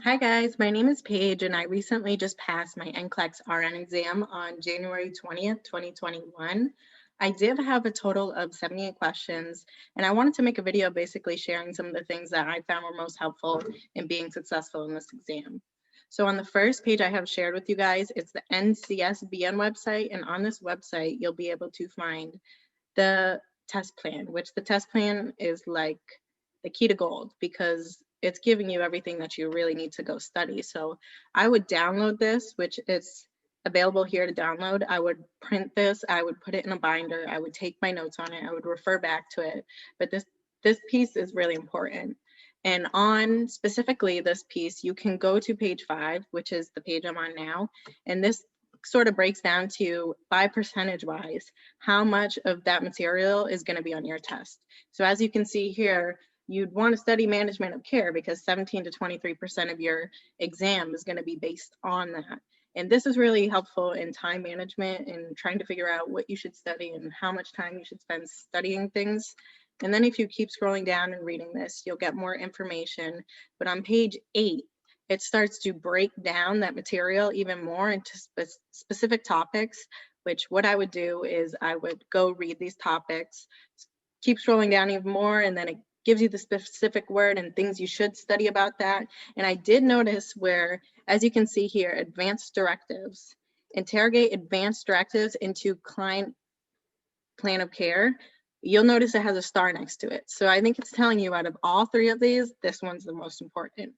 Hi guys, my name is Paige and I recently just passed my NCLEX RN exam on January 20th, 2021. I did have a total of 78 questions and I wanted to make a video basically sharing some of the things that I found were most helpful in being successful in this exam. So on the first page I have shared with you guys, it's the NCSBN website, and on this website you'll be able to find the test plan, which the test plan is like the key to gold because it's giving you everything that you really need to go study. So I would download this, which is available here to download. I would print this, I would put it in a binder, I would take my notes on it, I would refer back to it. But this piece is really important. And on specifically this piece, you can go to page 5, which is the page I'm on now. And this sort of breaks down to by percentage wise, how much of that material is going to be on your test. So as you can see here, you'd want to study management of care because 17 to 23% of your exam is going to be based on that. And this is really helpful in time management and trying to figure out what you should study and how much time you should spend studying things. And then if you keep scrolling down and reading this, you'll get more information. But on page 8, it starts to break down that material even more into specific topics, which what I would do is I would go read these topics, keep scrolling down even more, and then it gives you the specific word and things you should study about that. And I did notice where, as you can see here, advanced directives, interrogate advanced directives into client plan of care. You'll notice it has a star next to it. So I think it's telling you out of all 3 of these, this one's the most important.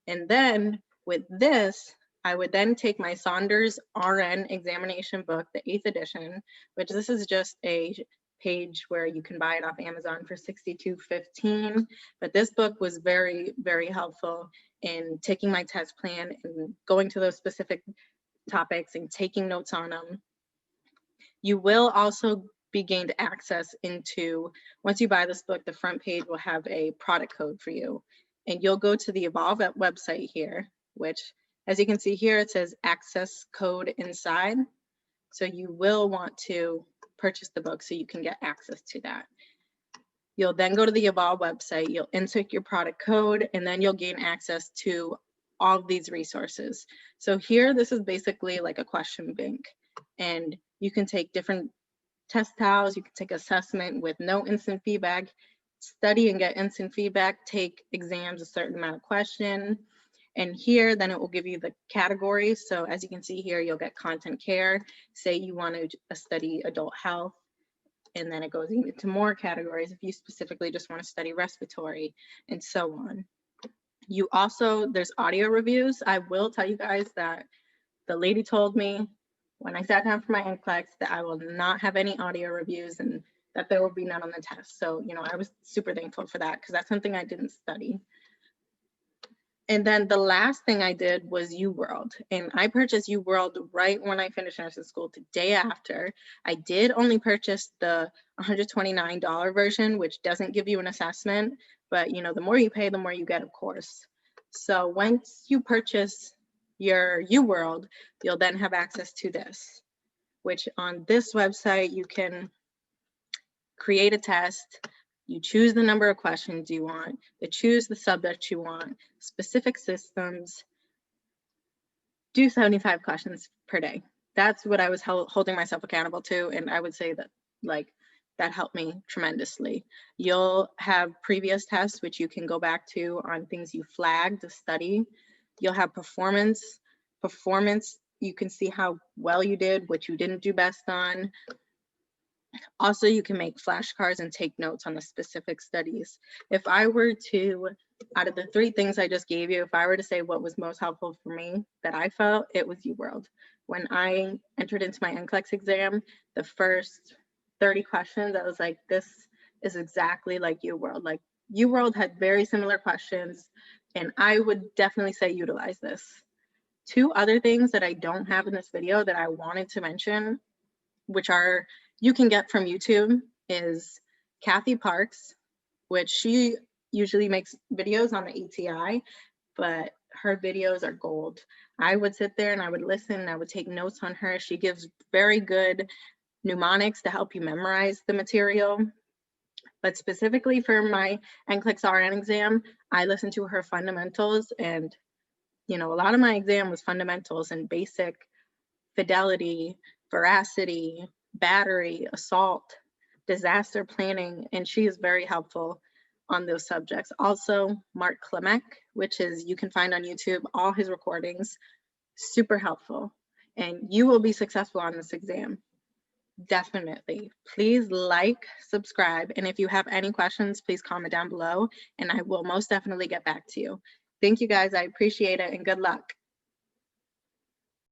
And then with this, I would then take my Saunders RN examination book, the 8th edition, which this is just a page where you can buy it off Amazon for $62.15. But this book was very, very helpful in taking my test plan and going to those specific topics and taking notes on them. You will also be gained access into, once you buy this book, the front page will have a product code for you. And you'll go to the Evolve website here, which as you can see here, it says access code inside. So you will want to purchase the book so you can get access to that. You'll then go to the Evolve website, you'll insert your product code, and then you'll gain access to all of these resources. So here, this is basically like a question bank, and you can take different test tiles, you can take assessment with no instant feedback, study and get instant feedback, take exams a certain amount of question. And here, then it will give you the categories. So as you can see here, you'll get content care. Say you want to study adult health, and then it goes into more categories if you specifically just want to study respiratory and so on. You also, there's audio reviews. I will tell you guys that the lady told me when I sat down for my NCLEX that I will not have any audio reviews and that there will be none on the test. So, I was super thankful for that because that's something I didn't study. And then the last thing I did was UWorld, and I purchased UWorld right when I finished nursing school, the day after. I did only purchase the $129 version, which doesn't give you an assessment, but the more you pay, the more you get, of course. So once you purchase your UWorld, you'll then have access to this, which on this website, you can create a test. You choose the number of questions you want, you choose the subject you want, specific systems, do 75 questions per day. That's what I was holding myself accountable to, and I would say that that helped me tremendously. You'll have previous tests, which you can go back to on things you flagged to study. You'll have performance. You can see how well you did, what you didn't do best on. Also, you can make flashcards and take notes on the specific studies. If I were to, out of the 3 things I just gave you, if I were to say what was most helpful for me that I felt, it was UWorld. When I entered into my NCLEX exam, the first 30 questions, I was like, this is exactly like UWorld. Like UWorld had very similar questions, and I would definitely say utilize this. 2 other things that I don't have in this video that I wanted to mention, which are you can get from YouTube, is Kathy Parks, which she usually makes videos on the ETI, but her videos are gold. I would sit there and I would listen and I would take notes on her. She gives very good mnemonics to help you memorize the material. But specifically for my NCLEX RN exam, I listened to her fundamentals, and You know, a lot of my exam was fundamentals and basic fidelity, veracity, battery, assault, disaster planning, and she is very helpful on those subjects. Also, Mark Klimek, which is, you can find on YouTube, all his recordings, super helpful. And you will be successful on this exam. Definitely. Please like, subscribe, and if you have any questions, please comment down below, and I will most definitely get back to you. Thank you guys. I appreciate it, and good luck.